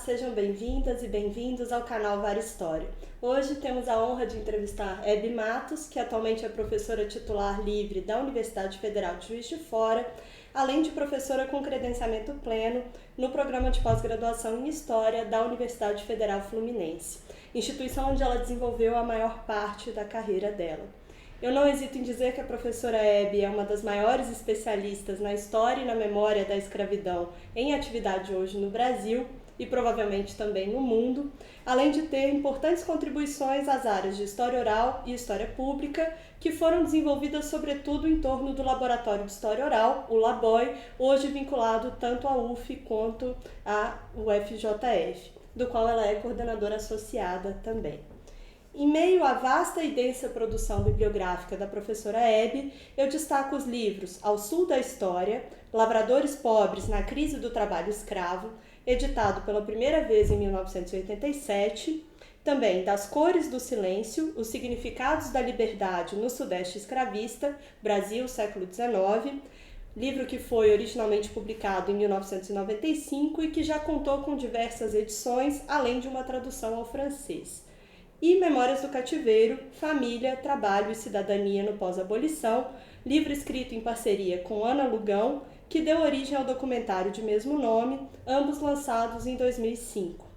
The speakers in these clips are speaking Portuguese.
sejam bem-vindas e bem-vindos ao canal Var História. Hoje temos a honra de entrevistar Hebe Matos, que atualmente é professora titular livre da Universidade Federal de Juiz de Fora, além de professora com credenciamento pleno no programa de pós-graduação em História da Universidade Federal Fluminense, instituição onde ela desenvolveu a maior parte da carreira dela. Eu não hesito em dizer que a professora Hebe é uma das maiores especialistas na história e na memória da escravidão em atividade hoje no Brasil e provavelmente também no mundo, além de ter importantes contribuições às áreas de história oral e história pública, que foram desenvolvidas sobretudo em torno do Laboratório de História Oral, o LABOI, hoje vinculado tanto à UF quanto à UFJF, do qual ela é coordenadora associada também. Em meio à vasta e densa produção bibliográfica da professora Hebe, eu destaco os livros Ao Sul da História, Lavradores Pobres na Crise do Trabalho Escravo, editado pela primeira vez em 1987, também Das Cores do Silêncio, Os Significados da Liberdade no Sudeste Escravista, Brasil, século XIX, livro que foi originalmente publicado em 1995 e que já contou com diversas edições, além de uma tradução ao francês. E Memórias do Cativeiro, Família, Trabalho e Cidadania no Pós-Abolição, livro escrito em parceria com Ana Lugão, que deu origem ao documentário de mesmo nome, ambos lançados em 2005.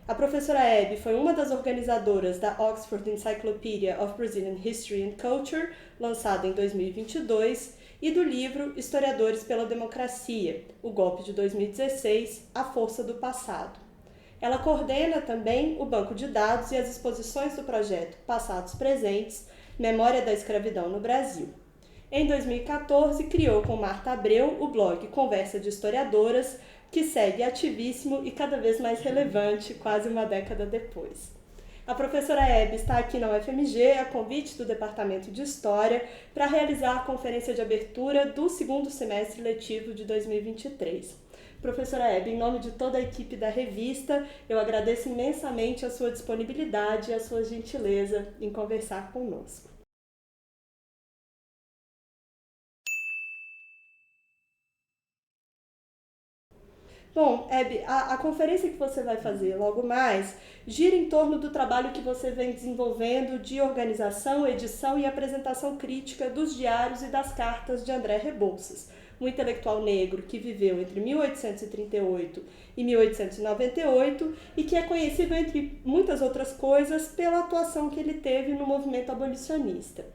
A professora Hebe foi uma das organizadoras da Oxford Encyclopedia of Brazilian History and Culture, lançado em 2022, e do livro Historiadores pela Democracia, o golpe de 2016, A Força do Passado. Ela coordena também o banco de dados e as exposições do projeto Passados Presentes, Memória da Escravidão no Brasil. Em 2014, criou com Marta Abreu o blog Conversa de Historiadoras, que segue ativíssimo e cada vez mais relevante, quase uma década depois. A professora Hebe está aqui na UFMG a convite do Departamento de História para realizar a conferência de abertura do segundo semestre letivo de 2023. Professora Hebe, em nome de toda a equipe da revista, eu agradeço imensamente a sua disponibilidade e a sua gentileza em conversar conosco. Bom, Hebe, a conferência que você vai fazer logo mais gira em torno do trabalho que você vem desenvolvendo de organização, edição e apresentação crítica dos diários e das cartas de André Rebouças, um intelectual negro que viveu entre 1838 e 1898 e que é conhecido, entre muitas outras coisas, pela atuação que ele teve no movimento abolicionista.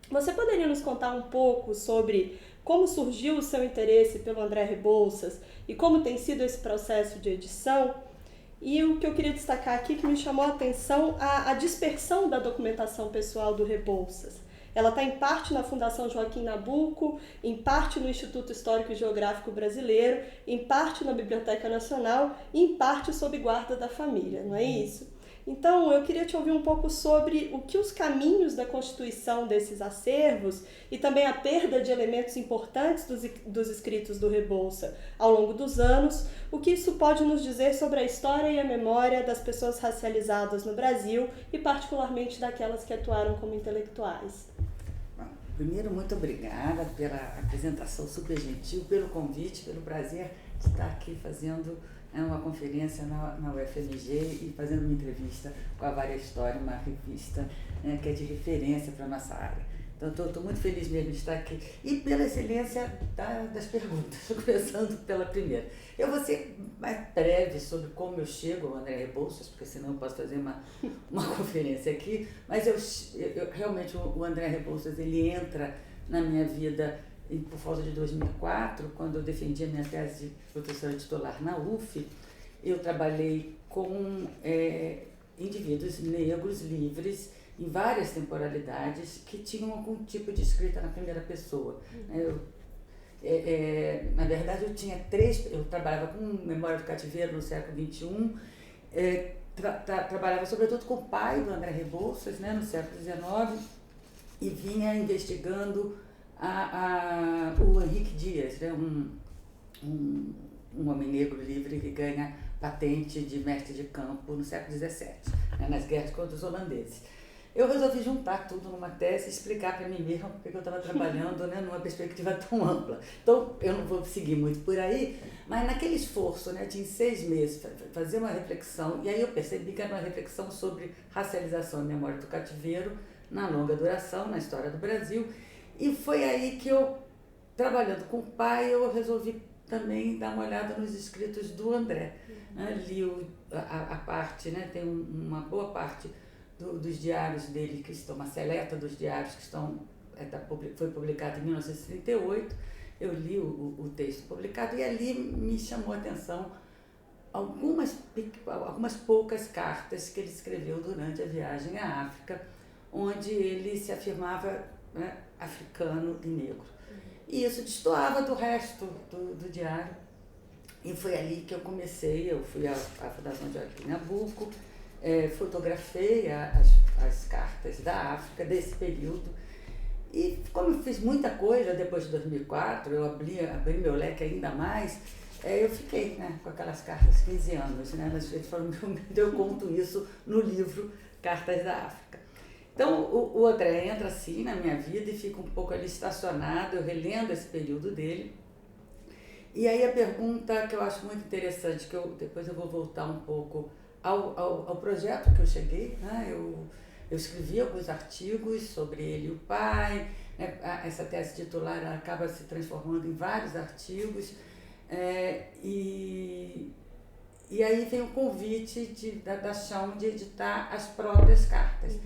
Você poderia nos contar um pouco sobre como surgiu o seu interesse pelo André Rebouças e como tem sido esse processo de edição? E o que eu queria destacar aqui, que me chamou a atenção, a dispersão da documentação pessoal do Rebouças. Ela está em parte na Fundação Joaquim Nabuco, em parte no Instituto Histórico e Geográfico Brasileiro, em parte na Biblioteca Nacional e em parte sob guarda da família, não é isso? Então, eu queria te ouvir um pouco sobre o que os caminhos da constituição desses acervos e também a perda de elementos importantes dos escritos do Rebouças ao longo dos anos, o que isso pode nos dizer sobre a história e a memória das pessoas racializadas no Brasil e particularmente daquelas que atuaram como intelectuais. Bom, primeiro, muito obrigada pela apresentação super gentil, pelo convite, pelo prazer de estar aqui fazendo uma conferência na UFMG e fazendo uma entrevista com a Var História, uma revista que é de referência para a nossa área. Então, estou muito feliz mesmo de estar aqui. E pela excelência das perguntas, começando pela primeira. Eu vou ser mais breve sobre como eu chego ao André Rebouças, porque senão eu posso fazer uma conferência aqui, mas realmente o André Rebouças ele entra na minha vida por volta de 2004, quando eu defendi a minha tese de professora titular na UF. Eu trabalhei com indivíduos negros livres em várias temporalidades que tinham algum tipo de escrita na primeira pessoa. Na verdade, eu trabalhava com Memória do Cativeiro no século XXI, trabalhava sobretudo com o pai do André Rebouças, no século XIX, e vinha investigando o Henrique Dias, um homem negro livre que ganha patente de mestre de campo no século XVII, nas guerras contra os holandeses. eu resolvi juntar tudo numa tese e explicar para mim mesma porque eu estava trabalhando, né, numa perspectiva tão ampla. Então, eu não vou seguir muito por aí, mas naquele esforço, né, de em 6 meses fazer uma reflexão, e aí eu percebi que era uma reflexão sobre racialização e memória do cativeiro na longa duração, na história do Brasil, e foi aí que eu, trabalhando com o pai, eu resolvi também dar uma olhada nos escritos do André. Li a parte, né, tem uma boa parte dos diários dele, que estão, uma seleta dos diários que estão, foi publicado em 1938, eu li o texto publicado e ali me chamou a atenção algumas poucas cartas que ele escreveu durante a viagem à África, onde ele se afirmava, né, africano e negro. E isso destoava do resto do diário. E foi ali que eu comecei, eu fui à Fundação Joaquim Nabuco, fotografei as cartas da África desse período. E como eu fiz muita coisa depois de 2004, eu abri meu leque ainda mais, eu fiquei, né, com aquelas cartas 15 anos. Né, eles falam, eu conto isso no livro Cartas da África. Então, o André entra assim na minha vida e fica um pouco ali estacionado, eu relendo esse período dele. E aí a pergunta que eu acho muito interessante, que depois eu vou voltar um pouco ao projeto que eu cheguei, né? Eu escrevi alguns artigos sobre ele e o pai, né? Essa tese titular ela acaba se transformando em vários artigos, e aí vem o convite da Chão de editar as próprias cartas.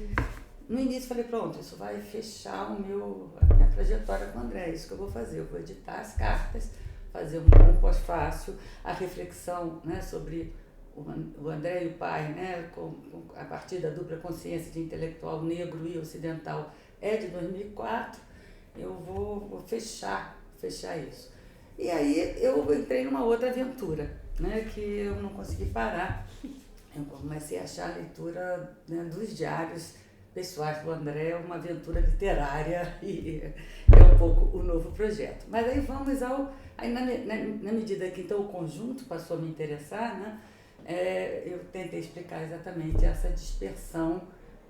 No início falei, pronto, isso vai fechar a minha trajetória com o André, é isso que eu vou fazer, eu vou editar as cartas, fazer um pós-fácil, a reflexão, né, sobre o André e o pai, né, a partir da dupla consciência de intelectual negro e ocidental, é de 2004, eu vou fechar isso. E aí eu entrei numa outra aventura, né, que eu não consegui parar, eu comecei a achar a leitura, né, dos diários pessoais do André, uma aventura literária, e é um pouco o novo projeto. Mas aí vamos aí na medida que então o conjunto passou a me interessar, né, eu tentei explicar exatamente essa dispersão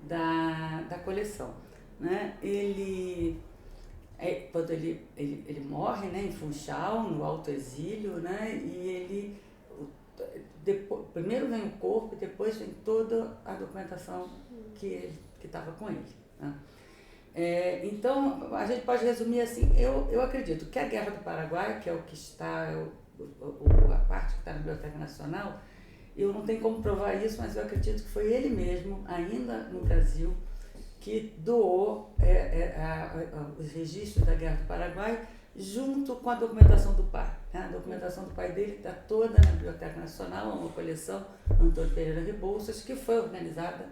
da coleção. Né? Quando ele morre, né, em Funchal, no Alto Exílio, né, e primeiro vem o corpo, depois vem toda a documentação que estava com ele. Né? Então, a gente pode resumir assim, eu acredito que a Guerra do Paraguai, que é o que está, a parte que está na Biblioteca Nacional, eu não tenho como provar isso, mas eu acredito que foi ele mesmo, ainda no Brasil, que doou os registros da Guerra do Paraguai junto com a documentação do pai. Né? A documentação do pai dele está toda na Biblioteca Nacional, uma coleção Antônio Pereira Rebouças, que foi organizada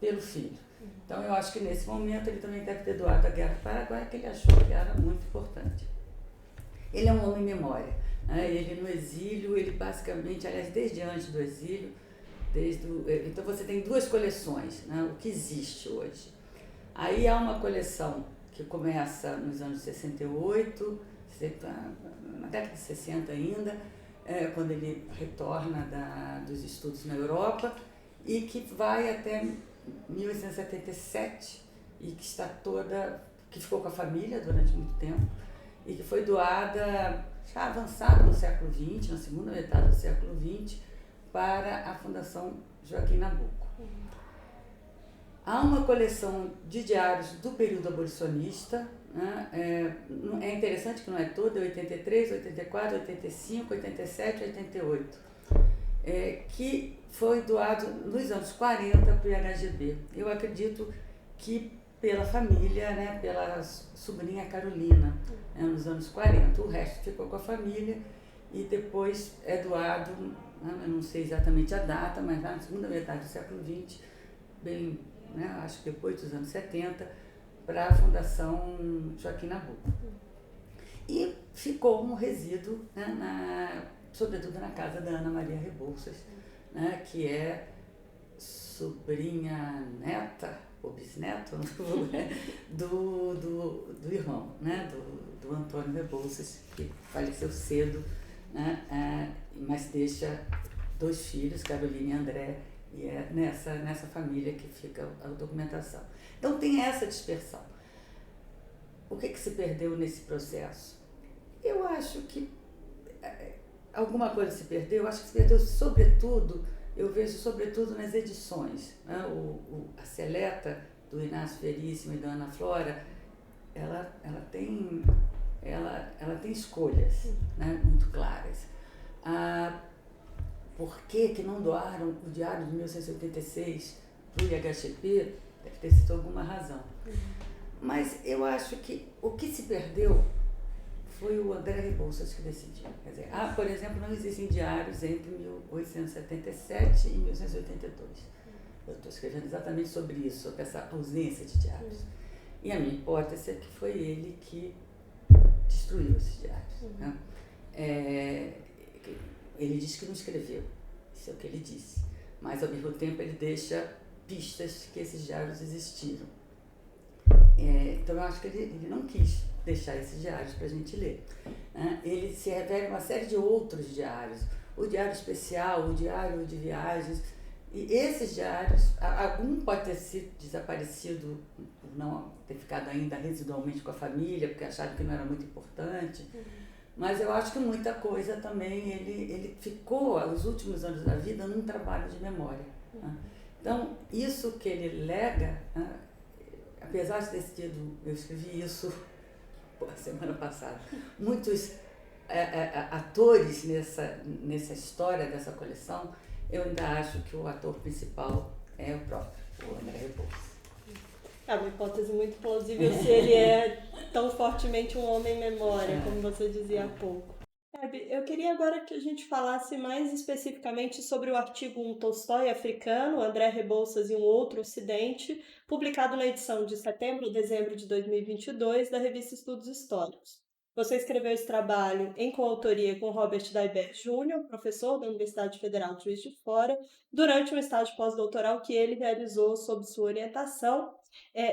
pelo filho. Então, eu acho que nesse momento ele também deve ter doado a Guerra do Paraguai, que ele achou que era muito importante. Ele é um homem memória. Né? Ele no exílio, ele basicamente, aliás, desde antes do exílio, então você tem duas coleções, né? O que existe hoje. Aí há uma coleção que começa nos anos 68, na década de 60 ainda, quando ele retorna dos estudos na Europa, e que vai até 1877 e que que ficou com a família durante muito tempo e que foi doada, já avançada no século XX, na segunda metade do século XX, para a Fundação Joaquim Nabuco. Há uma coleção de diários do período abolicionista, né? É interessante que não é toda, é 83, 84, 85, 87, 88, que foi doado nos anos 40 para o IHGB. Eu acredito que pela família, né, pela sobrinha Carolina, né, nos anos 40. O resto ficou com a família e depois é doado, né, eu não sei exatamente a data, mas na segunda metade do século XX, bem, né, acho que depois dos anos 70, para a Fundação Joaquim Nabuco. E ficou um resíduo, né, sobretudo na casa da Ana Maria Rebouças, né, que é sobrinha neta, ou bisneto, do irmão, né, do Antônio Rebouças, que faleceu cedo, né, mas deixa 2 filhos, Carolina e André, E é nessa família que fica a documentação. Então tem essa dispersão. O que se perdeu nesse processo? Eu acho que alguma coisa se perdeu. Eu acho que se perdeu sobretudo, eu vejo sobretudo nas edições. Né? A Seleta, do Inácio Veríssimo e da Ana Flora, ela tem escolhas, né, muito claras. Por que não doaram o Diário de 1986 para o IHGP? Deve ter sido alguma razão. Mas eu acho que o que se perdeu foi o André Rebouças que decidiu. Quer dizer, por exemplo, não existem diários entre 1877 e 1982. Eu estou escrevendo exatamente sobre isso, sobre essa ausência de diários. E a minha hipótese é que foi ele que destruiu esses diários. Né? Ele disse que não escreveu, isso é o que ele disse. Mas, ao mesmo tempo, ele deixa pistas que esses diários existiram. Então, eu acho que ele não quis deixar esses diários para a gente ler. Né? Ele se refere a uma série de outros diários. O Diário Especial, o Diário de Viagens. E esses diários, algum pode ter sido desaparecido por não ter ficado ainda residualmente com a família, porque acharam que não era muito importante. Mas eu acho que muita coisa também, ele ficou, os últimos anos da vida, num trabalho de memória. Né? Então, isso que ele lega, né? Apesar de ter sido, eu escrevi isso semana passada, muitos atores nessa história dessa coleção, eu ainda acho que o ator principal é o próprio, o André Rebouças. É uma hipótese muito plausível se ele é tão fortemente um homem-memória, como você dizia há pouco. Eu queria agora que a gente falasse mais especificamente sobre o artigo Um Tolstói Africano, André Rebouças e um Outro Ocidente, publicado na edição de setembro a dezembro de 2022 da revista Estudos Históricos. Você escreveu esse trabalho em coautoria com Robert Daibert Jr., professor da Universidade Federal de Juiz de Fora, durante um estágio pós-doutoral que ele realizou sob sua orientação.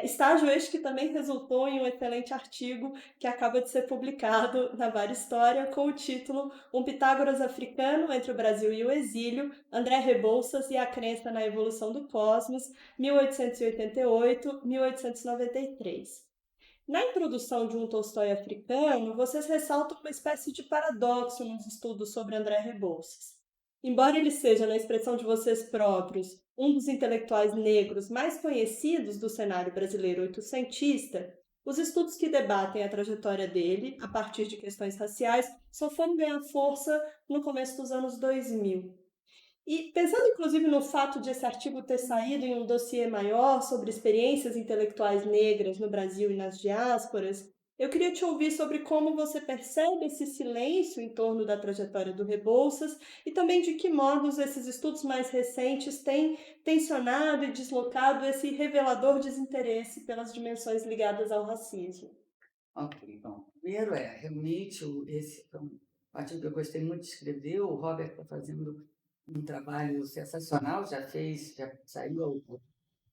Estágio este que também resultou em um excelente artigo que acaba de ser publicado na Vara História com o título Um Pitágoras Africano entre o Brasil e o Exílio, André Rebouças e a Crença na Evolução do Cosmos, 1888-1893. Na introdução de Um Tolstói Africano, vocês ressaltam uma espécie de paradoxo nos estudos sobre André Rebouças. Embora ele seja, na expressão de vocês próprios, um dos intelectuais negros mais conhecidos do cenário brasileiro oitocentista, os estudos que debatem a trajetória dele, a partir de questões raciais, só foram ganhar força no começo dos anos 2000. E pensando inclusive no fato de esse artigo ter saído em um dossiê maior sobre experiências intelectuais negras no Brasil e nas diásporas, eu queria te ouvir sobre como você percebe esse silêncio em torno da trajetória do Rebouças e também de que modos esses estudos mais recentes têm tensionado e deslocado esse revelador desinteresse pelas dimensões ligadas ao racismo. Ok, bom, primeiro realmente esse é um artigo que eu gostei muito de escrever. O Robert está fazendo um trabalho sensacional, já saiu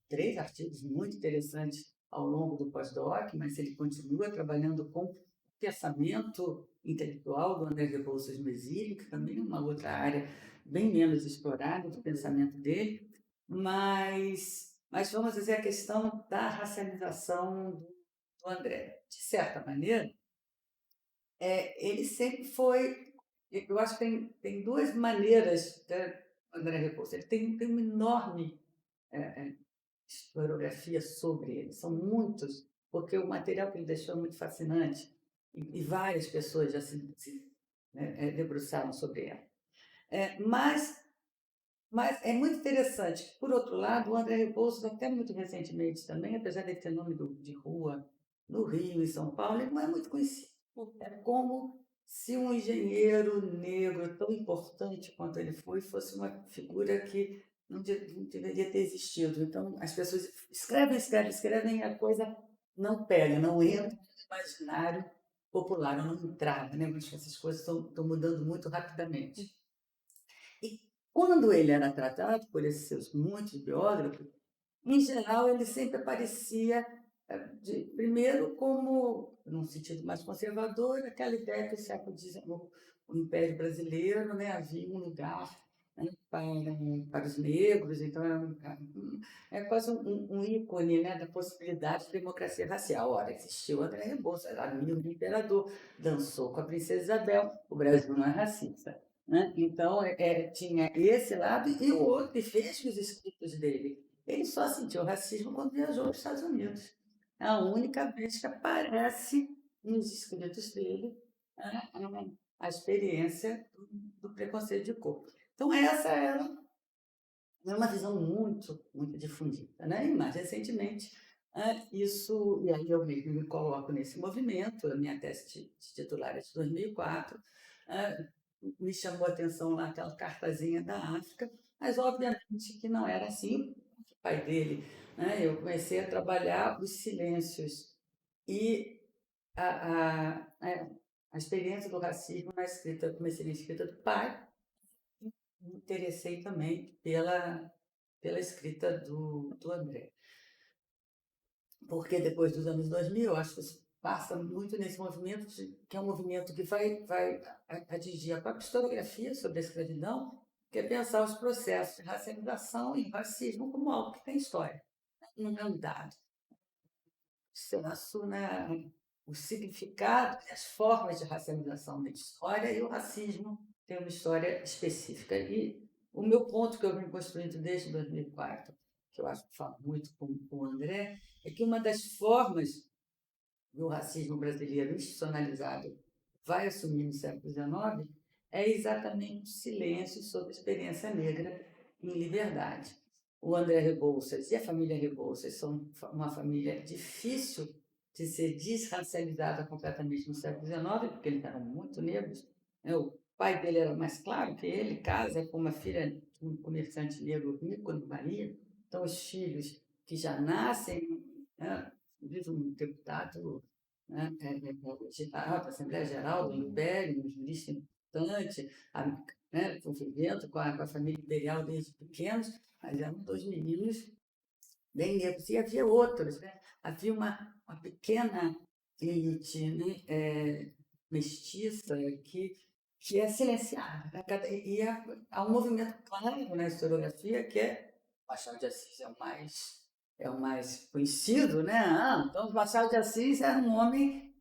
3 artigos muito interessantes ao longo do pós-doc, mas ele continua trabalhando com o pensamento intelectual do André Rebouças no exílio, que também é uma outra área bem menos explorada do pensamento dele, mas vamos dizer a questão da racialização do André. De certa maneira, ele sempre foi. Eu acho que tem 2 maneiras da André Rebouças. Ele tem uma enorme historiografia sobre ele. São muitos, porque o material que ele deixou é muito fascinante e várias pessoas já se debruçaram sobre ela. Mas é muito interessante. Por outro lado, o André Rebouças, até muito recentemente também, apesar de ter nome de rua no Rio e São Paulo, ele não é muito conhecido. É como se um engenheiro negro tão importante quanto ele foi fosse uma figura que não deveria ter existido. Então, as pessoas escrevem, e a coisa não pega, não entra no imaginário popular, não entrava, né? Acho que essas coisas estão mudando muito rapidamente. E quando ele era tratado por esses seus muitos biógrafos, em geral, ele sempre aparecia, primeiro, como, num sentido mais conservador, aquela ideia que o século XIX, o Império Brasileiro, né, havia um lugar né, para os negros, então é quase um ícone, né, da possibilidade de democracia racial. Ora, existiu André Rebouças, amigo do imperador, dançou com a princesa Isabel, o Brasil não é racista. Né? Então, tinha esse lado e o outro, e veja os escritos dele. Ele só sentiu racismo quando viajou aos Estados Unidos. É a única vez que aparece nos escritos dele, né, a experiência do preconceito de cor. Então, essa era uma visão muito, muito difundida. Né? E mais recentemente, isso, e aí eu me coloco nesse movimento, a minha tese de titular é de 2004, me chamou a atenção lá aquela cartazinha da África, mas obviamente que não era assim. O pai dele, né? Eu comecei a trabalhar os silêncios e a experiência do racismo na escrita, comecei na escrita do pai, me interessei também pela escrita do André. Porque depois dos anos 2000, eu acho que isso passa muito nesse movimento, que é um movimento que vai atingir a própria historiografia sobre a escravidão, que é pensar os processos de racialização e racismo como algo que tem história, não é um dado. Senso, né, o significado e as formas de racialização da história e o racismo tem uma história específica. E o meu ponto que eu venho construindo desde 2004, que eu acho que falo muito com o André, é que uma das formas do racismo brasileiro institucionalizado vai assumir no século XIX é exatamente o silêncio sobre a experiência negra em liberdade. O André Rebouças e a família Rebouças são uma família difícil de ser desracializada completamente no século XIX, porque eles eram muito negros. O pai dele era mais claro que ele, casa com uma filha de um comerciante negro rico, Maria. Então, os filhos que já nascem, né, diz um deputado, né, da Assembleia Geral do Império, um jurista importante, né, convivendo com a família imperial desde pequenos, mas eram dois meninos bem negros. E havia outros, né? Havia uma pequena elite, né, mestiça que é silenciada. Né? Há um movimento claro na historiografia que Machado de Assis é o mais conhecido, né? Então, Machado de Assis era um homem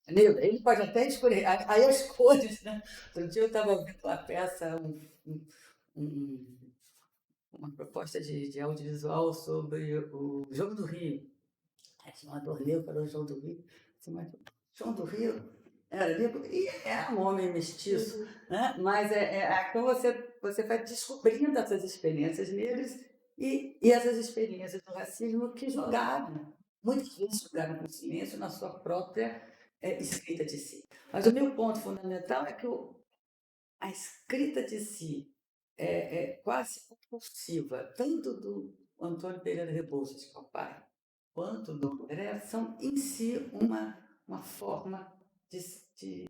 negro. Ele pode até escolher. Aí as cores, né? Outro dia eu estava vendo uma peça, um, uma proposta de audiovisual sobre o Jogo do Rio. Tinha uma turnê para o João do Rio. Mas João do Rio era negro e era um homem mestiço. Né? Mas então você vai descobrindo essas experiências negras e essas experiências do racismo que jogaram, muitas vezes jogaram com silêncio na sua própria escrita de si. Mas o meu ponto fundamental é que a escrita de si é quase compulsiva, tanto do Antônio Pereira Rebouças, que é o pai, quanto do André, são em si uma forma de,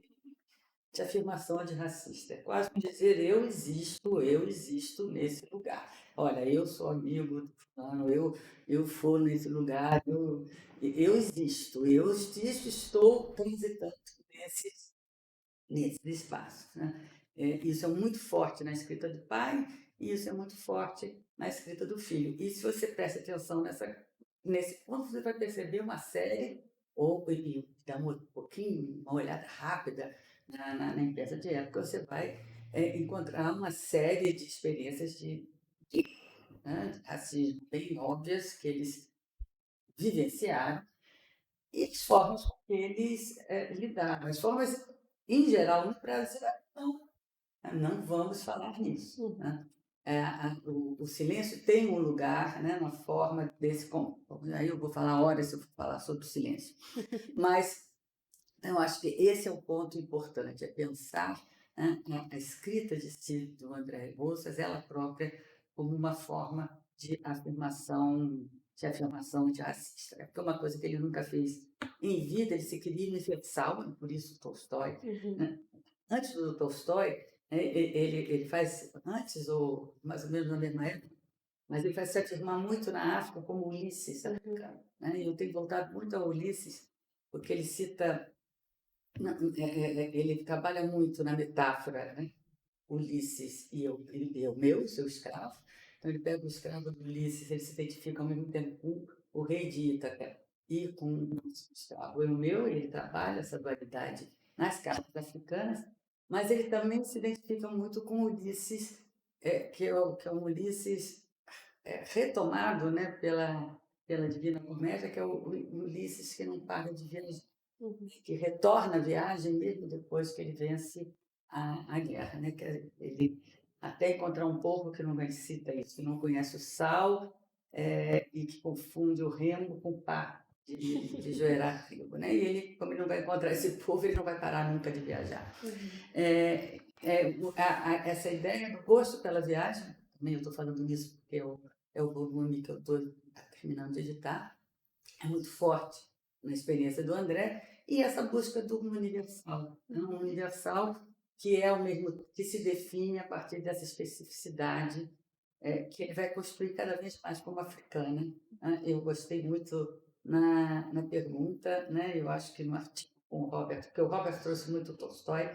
de afirmação antirracista. É quase como dizer eu existo nesse lugar. Olha, eu sou amigo do fulano, eu for nesse lugar, eu existo, estou transitando nesses espaços. Né? Isso é muito forte na escrita do pai e isso é muito forte na escrita do filho. E se você presta atenção nesse ponto, você vai perceber uma série, ou e dá um pouquinho, uma olhada rápida na imprensa de época, você vai encontrar uma série de experiências né, de racismo bem óbvias que eles vivenciaram e as formas com que eles lidaram. As formas, em geral, no Brasil, não vamos falar nisso. Né? O silêncio tem um lugar, né, uma forma desse. Aí eu vou falar horas se eu for falar sobre o silêncio. Mas eu acho que esse é o ponto importante, é pensar, né, a escrita de si do André Rebouças, ela própria, como uma forma de afirmação antirracista. Porque é uma coisa que ele nunca fez em vida, ele se queria universal, por isso Tolstói. Né? Antes do Tolstói, ele faz, antes ou mais ou menos na mesma época, mas ele faz se afirmar muito na África como Ulisses africano. Né? Eu tenho voltado muito a Ulisses, porque ele cita, ele trabalha muito na metáfora. Né? Ulisses e o meu, seu escravo. Então ele pega o escravo do Ulisses, ele se identifica ao mesmo tempo com o rei de Ítaca e com o escravo Eumeu, e ele trabalha essa dualidade nas cartas africanas, mas ele também se identifica muito com Ulisses, que é um Ulisses retomado, né, pela Divina Comédia, que é o Ulisses que não para de viajar, que retorna à viagem mesmo depois que ele vence a guerra, né? Que ele até encontrar um povo que não cita isso, que não conhece o sal e que confunde o remo com o pá de joerar trigo, né? E ele, como ele não vai encontrar esse povo, ele não vai parar nunca de viajar. Essa ideia do gosto pela viagem, também eu estou falando nisso porque é o volume que eu estou terminando de editar, é muito forte na experiência do André, e essa busca do universal, né? Um universal que é o mesmo, que se define a partir dessa especificidade que ele vai construir cada vez mais como africana, né? Eu gostei muito na pergunta, né? Eu acho que no artigo com o Robert, porque o Robert trouxe muito o Tolstói,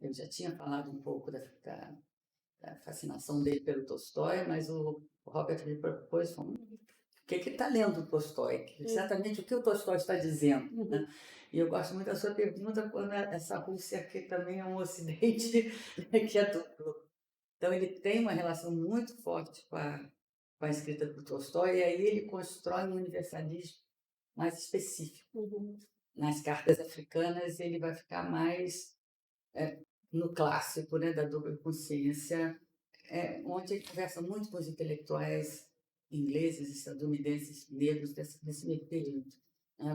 eu já tinha falado um pouco da fascinação dele pelo Tolstói, mas o Robert me propôs, falou, o que está lendo o Tolstói? Exatamente o que o Tolstói está dizendo. Né? E eu gosto muito da sua pergunta quando essa Rússia aqui também é um ocidente que é duplo. Então ele tem uma relação muito forte com a escrita do Tolstói, e aí ele constrói um universalismo mais específico. Nas cartas africanas ele vai ficar mais no clássico, né, da dupla consciência, onde ele conversa muito com os intelectuais ingleses, estadunidenses, negros desse meio período, né,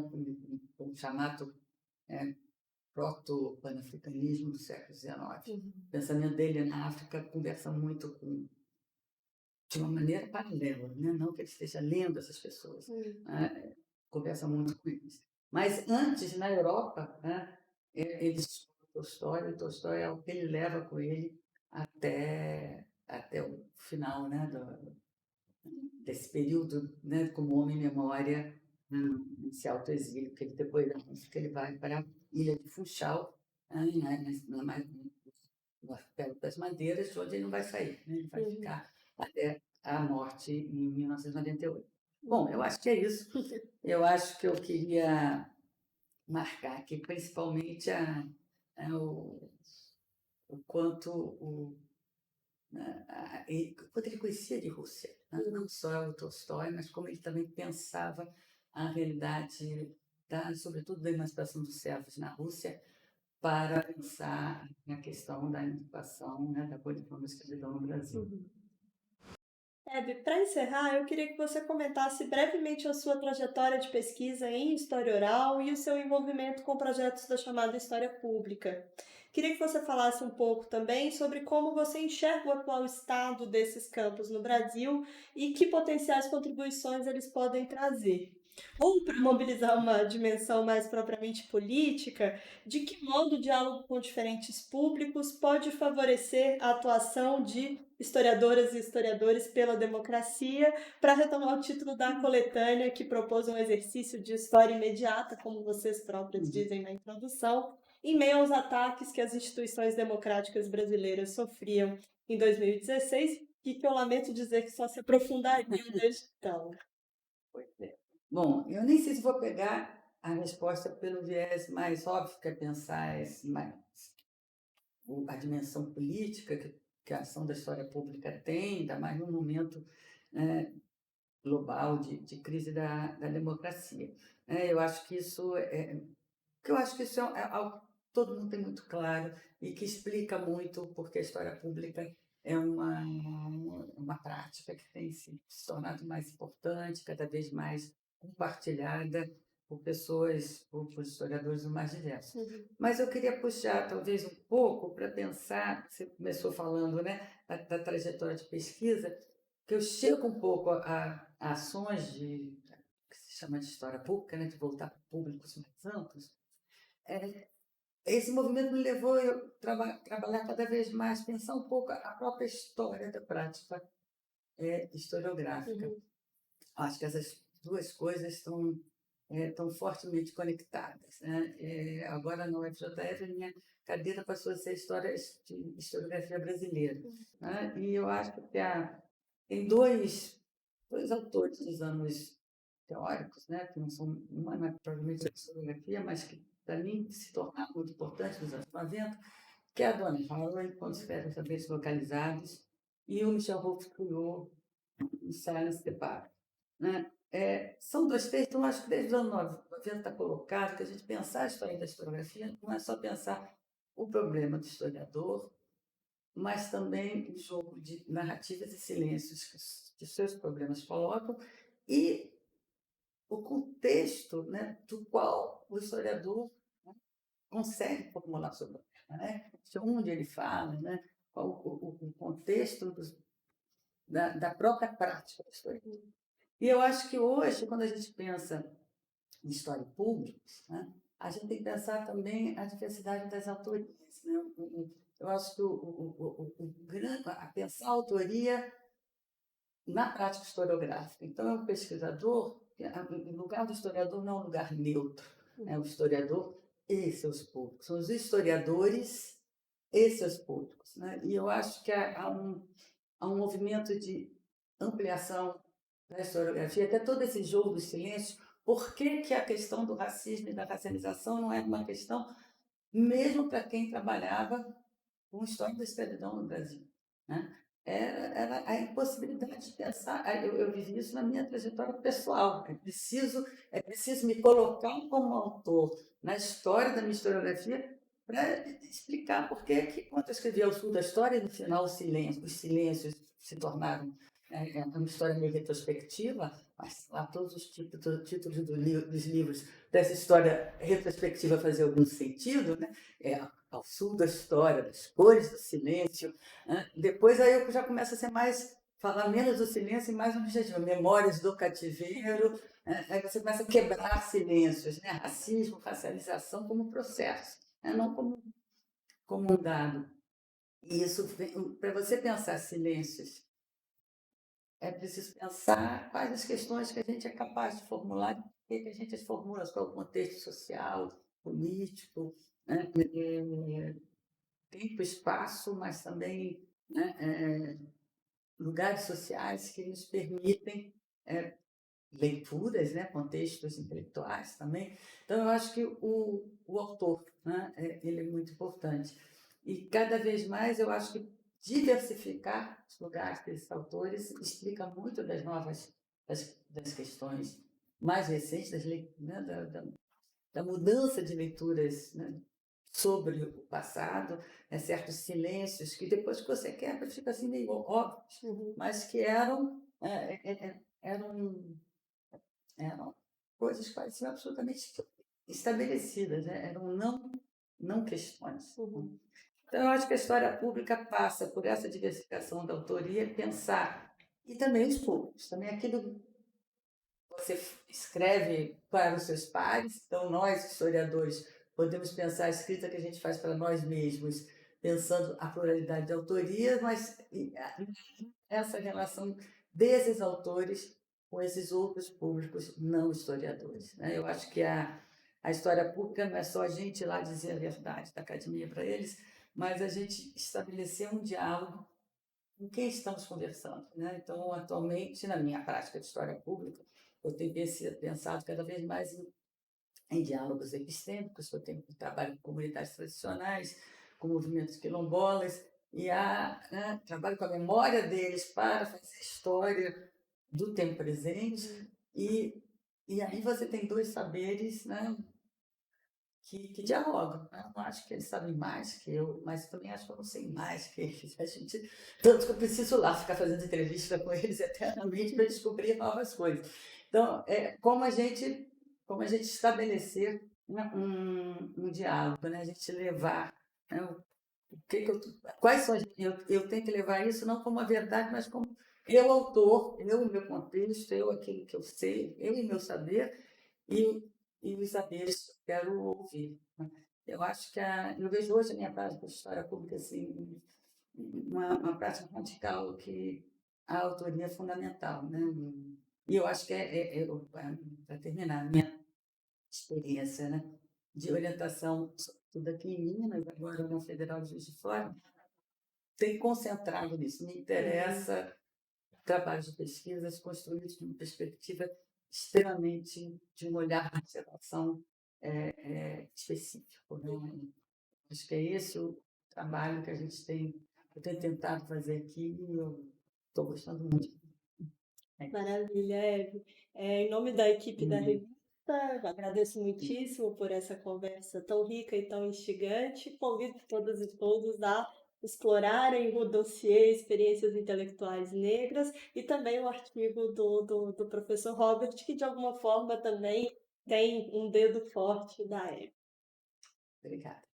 com o chamado proto-panafricanismo do século XIX. O pensamento dele na África conversa muito de uma maneira paralela, né? Não que ele esteja lendo essas pessoas, conversa muito com eles. Mas antes, na Europa, né, ele o Tolstói é o que ele leva com ele até o final, né, desse período, né, como homem-memória, esse autoexílio, que ele depois da música ele vai para a ilha de Funchal, no arquipélago das Madeiras, onde ele não vai sair, né, ele vai ficar até a morte em 1998. Bom, eu acho que é isso. Eu acho que eu queria marcar aqui principalmente o quanto quanto ele conhecia de Rússia, né? Não só o Tolstói, mas como ele também pensava a realidade, sobretudo da emancipação dos servos na Rússia, para pensar na questão da emancipação, né, da abolição da escravidão no Brasil. Hebe, para encerrar, eu queria que você comentasse brevemente a sua trajetória de pesquisa em história oral e o seu envolvimento com projetos da chamada história pública. Queria que você falasse um pouco também sobre como você enxerga o atual estado desses campos no Brasil e que potenciais contribuições eles podem trazer. Ou, para mobilizar uma dimensão mais propriamente política, de que modo o diálogo com diferentes públicos pode favorecer a atuação de historiadoras e historiadores pela democracia, para retomar o título da coletânea que propôs um exercício de história imediata, como vocês próprios dizem na introdução, em meio aos ataques que as instituições democráticas brasileiras sofriam em 2016 e que eu lamento dizer que só se aprofundariam desde então. Pois é. Bom, eu nem sei se vou pegar a resposta pelo viés mais óbvio, que é pensar a dimensão política que a ação da história pública tem, ainda mais num momento global de crise da democracia. Eu acho que isso é algo que todo mundo tem muito claro e que explica muito porque a história pública é uma prática que tem se tornado mais importante, cada vez mais compartilhada por pessoas, por historiadores mais diversos. Mas eu queria puxar talvez um pouco para pensar, você começou falando, né, da trajetória de pesquisa, que eu chego um pouco a ações que se chama de história pública, né, de voltar para públicos mais amplos. Esse movimento me levou a eu trabalhar cada vez mais, pensar um pouco a própria história da prática historiográfica. Acho que essas duas coisas estão fortemente conectadas, né? Agora, na UFJF, a minha cadeira passou a ser historiografia brasileira. Né? E eu acho que tem dois autores dos anos teóricos, né, que não são, uma não é provavelmente a historiografia, mas que para mim se tornaram muito importantes nos anos 90, que é a Donna Haraway, quando escreve Saberes Localizados, e o Michel Rolf criou o Silence the Bar. Né? São dois textos, eu acho que desde os anos 90 está colocado que a gente pensar a história da historiografia não é só pensar o problema do historiador, mas também o jogo de narrativas e silêncios que seus problemas colocam e o contexto, né, do qual o historiador, né, consegue formular seu problema, né? De onde ele fala, né? Qual o contexto da própria prática da história. E eu acho que hoje, quando a gente pensa em história pública, né, a gente tem que pensar também a diversidade das autorias. Né? Eu acho que pensar a autoria na prática historiográfica. Então, é um pesquisador, o lugar do historiador não é um lugar neutro, é o historiador e seus públicos. São os historiadores e seus públicos. Né? E eu acho que há um movimento de ampliação da historiografia, até todo esse jogo do silêncio. Por que a questão do racismo e da racialização não é uma questão, mesmo para quem trabalhava com história da escravidão no Brasil? Né? Era a impossibilidade de pensar. Eu vivi isso na minha trajetória pessoal. É preciso me colocar como autor na história da minha historiografia para explicar por que, quando eu escrevi ao sul da história, no final os silêncios se tornaram uma história meio retrospectiva, mas lá todos os títulos dos livros dessa história retrospectiva faziam algum sentido, né? Ao sul da história, das cores do silêncio. Né? Depois aí eu já começo a ser mais falar menos do silêncio e mais objetivo, memórias do cativeiro. Né? Aí você começa a quebrar silêncios, né? Racismo, racialização como processo, né? Não como um dado. E isso, para você pensar silêncios, é preciso pensar quais as questões que a gente é capaz de formular, o que a gente formula, qual é o contexto social, político, né? Tempo, espaço, mas também, né, lugares sociais que nos permitem leituras, né, contextos intelectuais também. Então, eu acho que o autor, né, ele é muito importante. E cada vez mais eu acho que diversificar os lugares desses autores explica muito das questões mais recentes, né, da mudança de leituras, né, sobre o passado, certos silêncios que depois que você quebra fica assim meio óbvios, mas que eram coisas que pareciam absolutamente estabelecidas, né? Eram não questões. Então, eu acho que a história pública passa por essa diversificação da autoria, pensar, e também os públicos, também aquilo que você escreve para os seus pares. Então, nós, historiadores, podemos pensar a escrita que a gente faz para nós mesmos, pensando a pluralidade de autorias, mas essa relação desses autores com esses outros públicos não historiadores. Né? Eu acho que a história pública não é só a gente ir lá dizer a verdade da academia para eles, mas a gente estabelecer um diálogo com quem estamos conversando. Né? Então, atualmente, na minha prática de história pública, eu tenho pensado cada vez mais em diálogos epistêmicos, eu tenho trabalho com comunidades tradicionais, com movimentos quilombolas, e trabalho com a memória deles para fazer história do tempo presente, e aí você tem dois saberes, né, que dialogam. Né? Eu não acho que eles sabem mais que eu, mas também acho que eu não sei mais que eles. Tanto que eu preciso lá ficar fazendo entrevista com eles eternamente para descobrir novas coisas. Então, como a gente estabelecer, né, um diálogo, né? A gente levar, né, quais são eu tenho que levar isso não como uma verdade, mas como eu autor, eu o meu contexto, eu aquilo que eu sei, eu e meu saber, e, e os saberes que eu quero ouvir. Né? Eu acho que eu vejo hoje a minha prática de história pública assim, uma prática radical que a autoria é fundamental. Né? E eu acho que para terminar, a minha experiência, né, de orientação tudo aqui em Minas, agora na Federal de Juiz de Fora, tem concentrado nisso. Me interessa trabalhos de pesquisas construídos de uma perspectiva extremamente de um olhar de observação específico. Né? Acho que é esse o trabalho que a gente tem, eu tenho tentado fazer aqui e eu estou gostando muito. Maravilha, Eve. Em nome da equipe da revista, agradeço muitíssimo por essa conversa tão rica e tão instigante. Convido todas e todos a explorarem o dossiê Experiências Intelectuais Negras e também o artigo do professor Robert, que de alguma forma também tem um dedo forte da Eve. Obrigada.